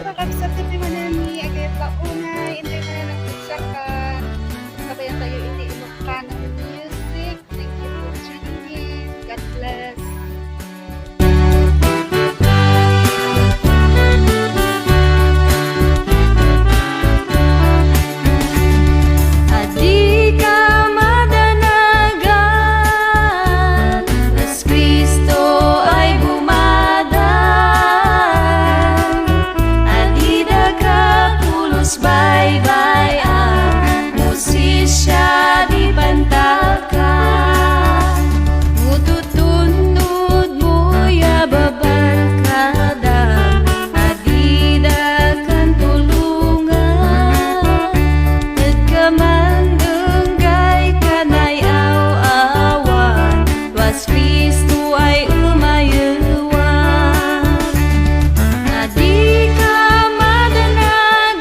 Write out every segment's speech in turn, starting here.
Kakabsat ti manani agay paunay hindi na nagpisa ka kabayan tayo iti Ilocano music. Thank you for tuning in. God bless. Adi ka madanagan, nas Kristo ay bumadan. Adi daga pulos baybayan, musisya di pantakan. Mututunod mo ya babarkada, adi dagan tulungan. Nagkamandunggay kanay aw-awan, was Kristo ay umayuwan. Adi ka madanagan,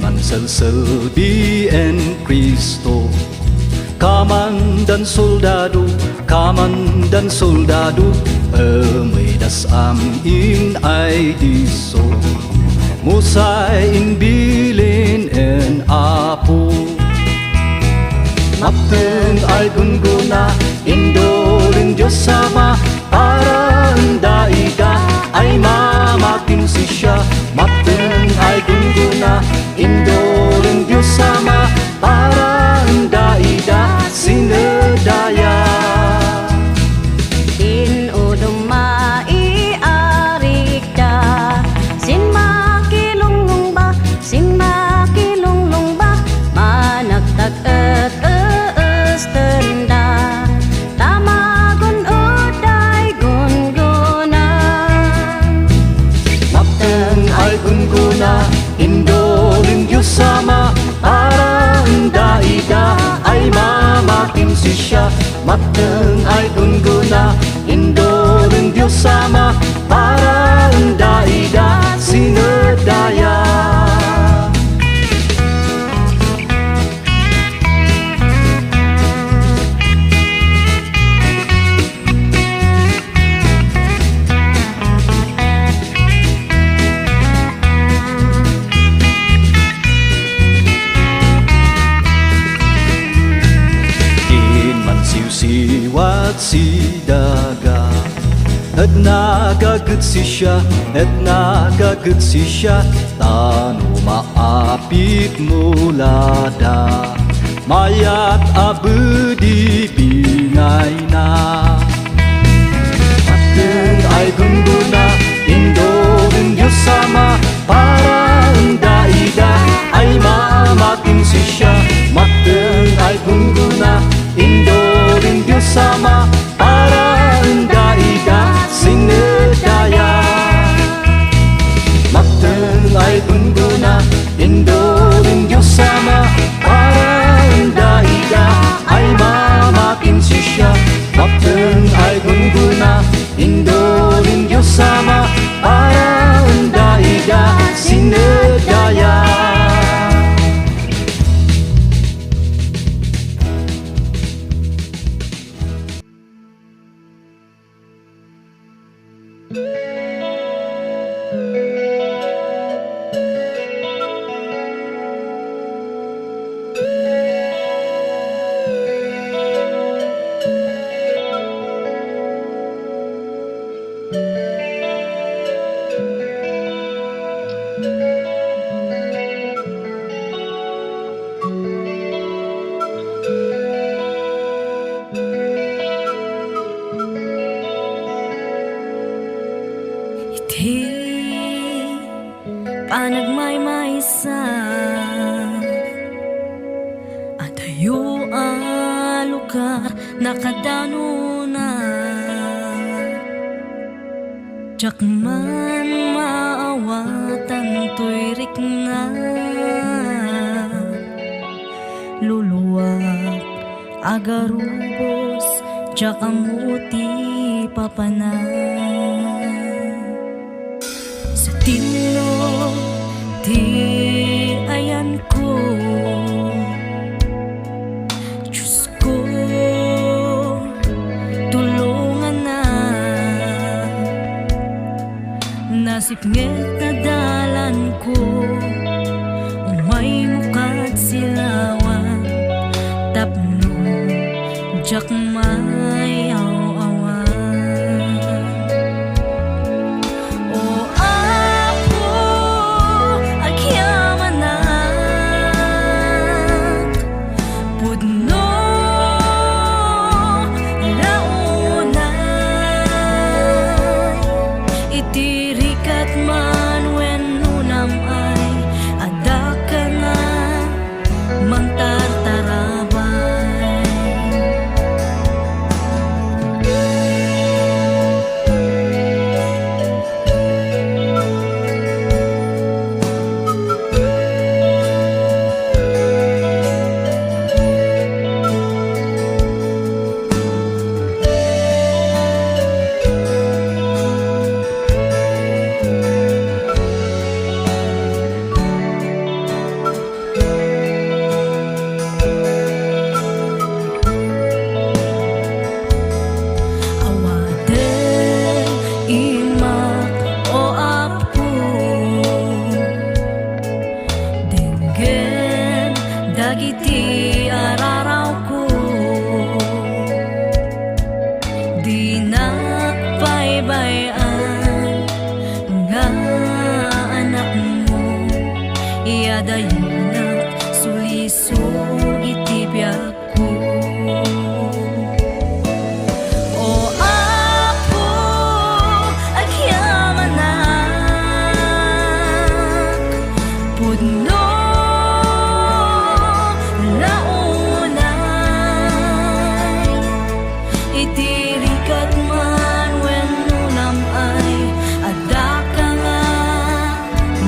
man selselbi en Kristo. Kamandan soldado, may dasam in ay diso. Musay in bilin en apo. Mapeng ay gunguna, indolin Diyos sama, para daida ay mamating siya. Mapeng ay gunguna, indolin Diyos sama, para daida sinedaya. Inudong maiarik da, sin makilunglong ba, managtag tenda, tamagon uday gunguna. Mapeng ay gunguna, indolin Diyos sama, para daida ay mamating siya. Mapeng ay gunguna, indolin Diyos sama, para daida sinedaya. Siwat si daga, at nagagat si siya, tano maapit mulada, mayat abudi bingay na. Mapeng ay gunguna, indolin Diyos sama, para daida ay mamating siya. Mapeng ay gunguna, indolin Diyos sama, para daida sinedaya. Mapeng ay gunguna, indolin Diyos sama, para daida ay mamating siya. Mapeng ay gunguna, indolin Diyos sama, para daida sinedaya. Iti panagmaymaysa, at ayo a lugar nakadano na. Diyak man maawatan to'y rikna, luluwak agarubos, diyak amuti papanan. Sa tino, di ayan ko, Diyos ko, tulungan na. Nasipngit na dalan ko, umay mukat silawan, tapno, diyak may aw-awan. Itirikat man when nunam ay adak ka na mang tartarabay. Iadayanak sulisog itibyak ko. O Apo, agyamanak pudno launay itirikat man wenno namay adda ka nga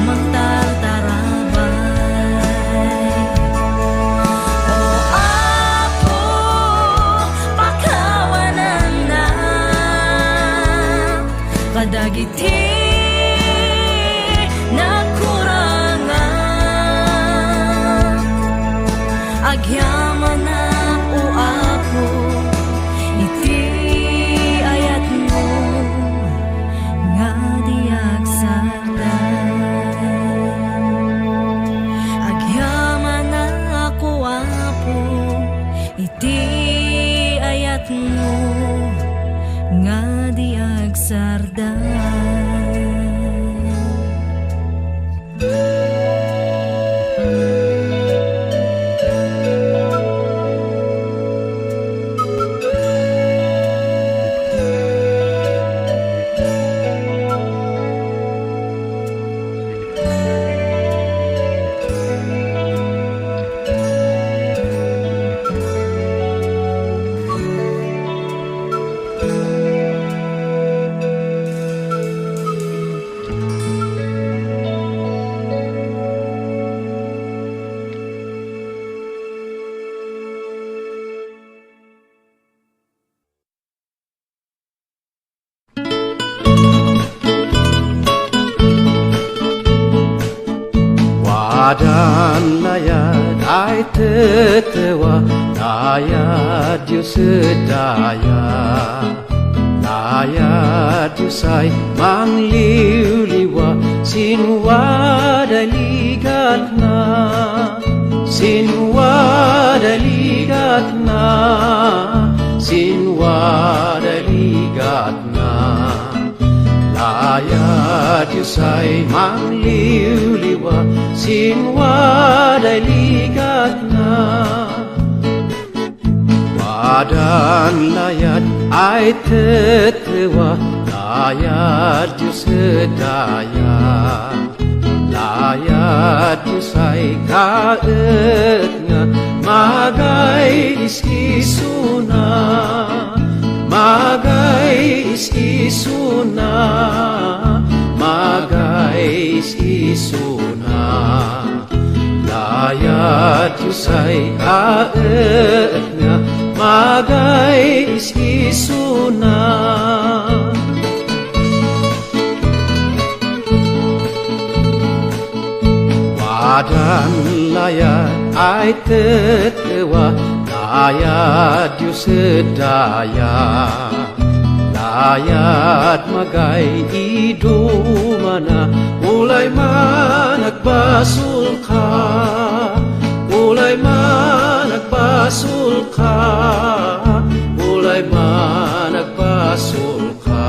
magtartarabay. O Apo, pakawanan na kadagiti nakurangan agyaman na o Apo iti ayat mo nga diag sardan. Agyaman na ako Apo iti ayat mo nga diag sardan. Wadan layad ay tetewa, layad yu sedaya. Layad yu say mangliwliwa, sinwaday ligat na. Sinwaday ligat na, sinwaday ligat na. Layad yu say mangliwliwa, sinwaday ligat na. Wadan layad ay tetewa, layad yu sedaya. Layad yu say kaet nga, magay is-isuna. Magay is-isuna, magay is-isuna. Layad yu say kaet nga, magay is-isuna. Wadan layad ay tetewa, layad yu sedaya. Layad magay idumana, ulay man nagbasul ka. Ulay man nagbasul ka, ulay man nagbasul ka.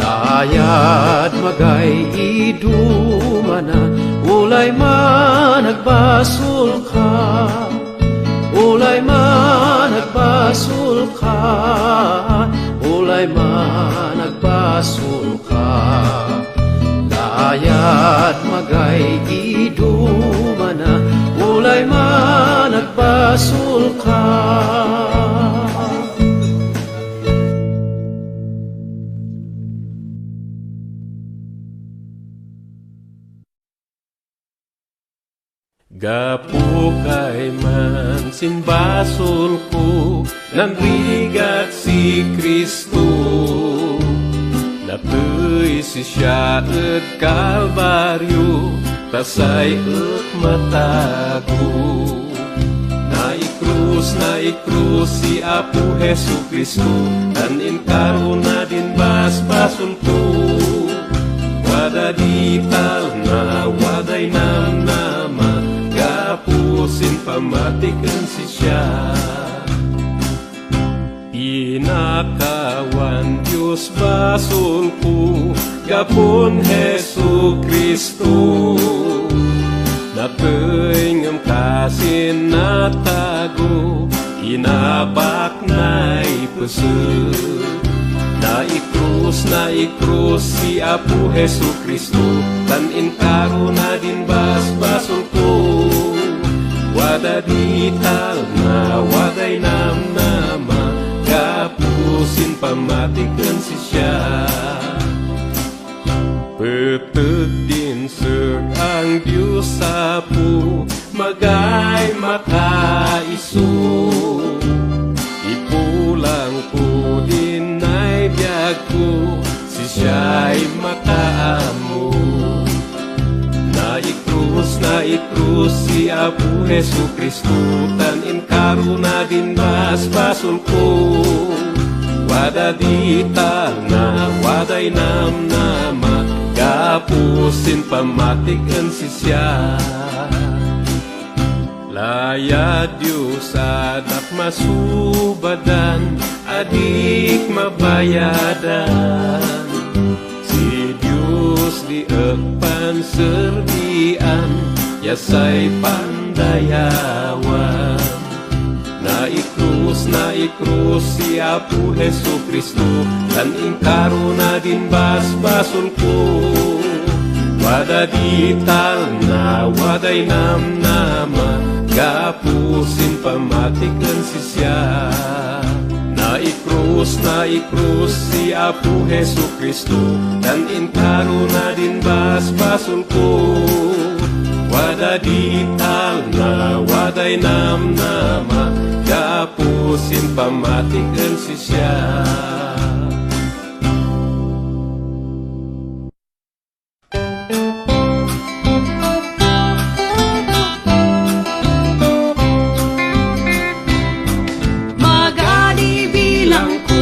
Layad magay idumana, ulay man nagbasul ka. Ulay man nagbasul ka, ulay man nagbasul ka. Layad magay idumana, ulay man nagbasul ka. Gapu kay man simbasul ko, nagbigat si Kristo. Napay si siya at Kalbaryo, tasay at matago. Naikrus si Apo Jesu Kristo, tanin karo na din basbasul ko. Wada dital na waday namnama, gapusin pamatikan si siya. Pinakawan Diyos basul ko, gapon Jesu Kristo. sinatago, inabak na'y pusod. Naikrus si Apo Hesu Kristo, tan inkaro na din basbasol ko. Wada dital na waday namnama, kapusin pamatikan si siya. Peteg din sir ang Diyos Apo, magay makaiso. Ipulang po din ay biyag ko, si siya'y makaamo. Naikrus si Apo Hesu Kristo, tan inkaro na din basbasol ko. Wada dital na waday namnama, kapusin pamatikan si siya. Laya Diyos anak masubadan, adik mabayadan. Si Diyos di panserbian, yasay pandayawan. Naikrus si Apo Hesu Kristo, tan inkaro na din basbasol ko. Wada dital na waday namnama, kapusin pamatikan si siya. Naikrus si Apo Hesu Kristo, tan inkaro na din basbasol ko. Wada dital na waday namnama, kapusin pamatikan si siya. Magadi bilang ko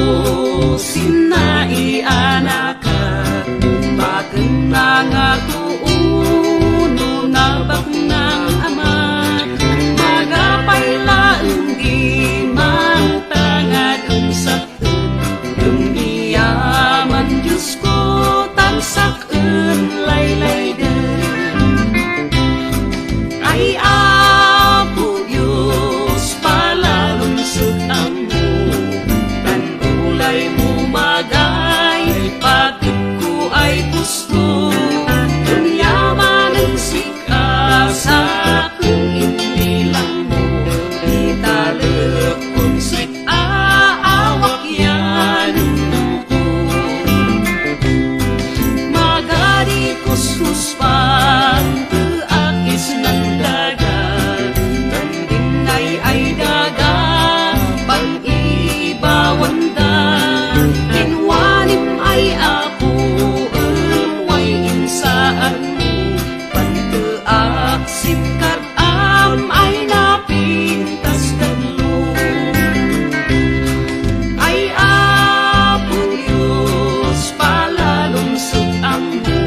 sinaianakan, bakit nangatuuno na bak ng ama. Magapailaan di mang tangad ang sakun, lumiyaman Diyos ko tansakun laylay din. Ay Apo Diyos palalungsod ang mo, tan ulay mo magay, patid ko ay gusto. Dunyaman ang sikasa kung hindi lang mo, italep kung aawak yan ko. Magadi kuskuspan keakis ng dagat, nanding ay dagat pag-ibawan da. Kinwanim ay ako way insaan mo, panteak sipkat ay napintas kadlo. Ay Apo Diyos palalungsod ang mo,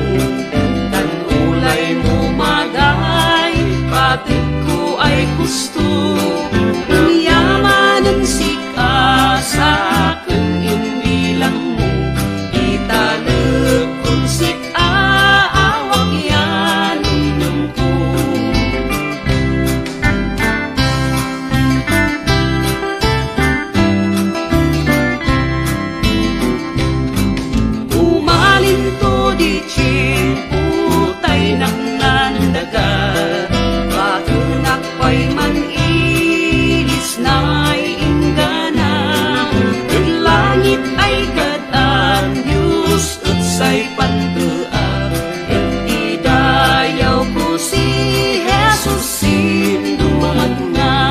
tan ulay mo magay, patid ko ay gusto. Yaman ang sikasa kung hindi lang mo, italep kung aawak yan ko. Umalinto di putay ng nandaga, patunak pa'y manilis na'y ingana. Ang langit ay gatan, Diyos at sa'y pantuan, hindi dayaw ko si Jesus sindumat nga.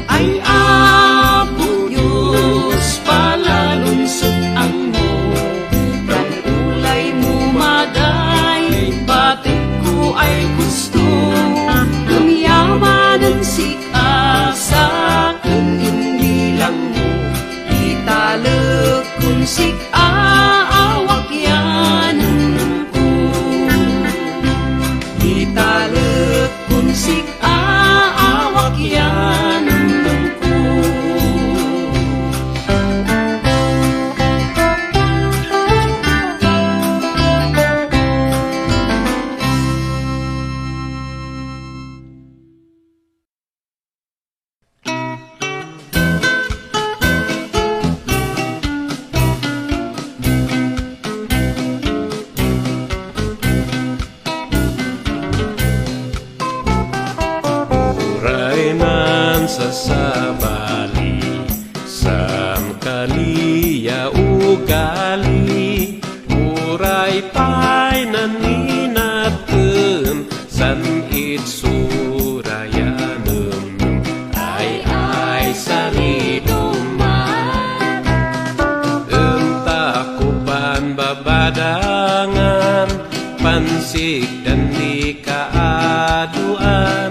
Ay Apo Diyos palalungsod ang mo, tan ulay mo magay, patid sa sabali, sam kaliya ugali, uray pay naninatun, san itsurayanum, ay saliduman. Entakupan babadangan, pansig dan di kaaduan,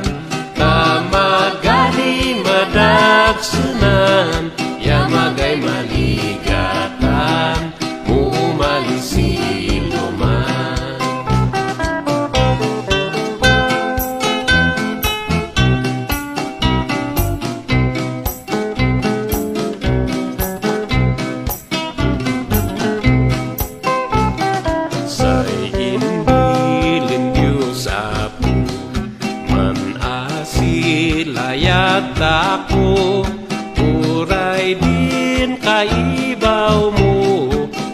kamagali madagsunan, yamagay maligatan, umalisiluman. Say inbilin Diyos Apo, manaasilayat ako, uray din kaibaw mo,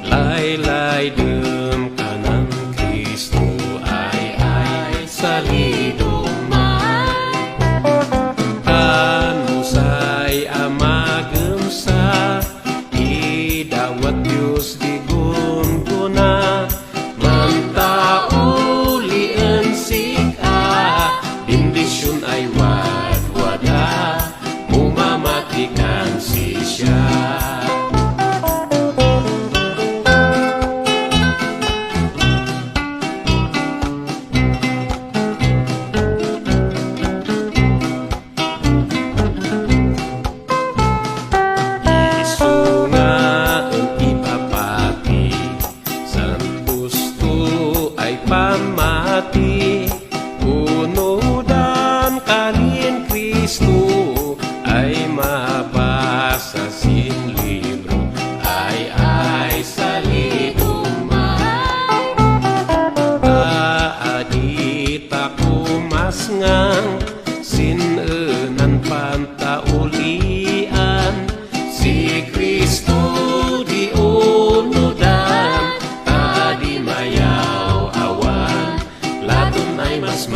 laylay dem ka ng Kristo, ay saliduman. Kanusay amagemsa, idawat Diyos di gunguna, mantaulien sika, bindisyon ay wadwada, mumamatikan siya. Isu nga ang ipapati, san gusto ay pamati, unudan kanin Kristo, ay mabasa sin libro, ay saliduman. Aadita ko masngang, sinenan pantaulian, si Kristo di unudan, tadi mayaw awan, laton ay mas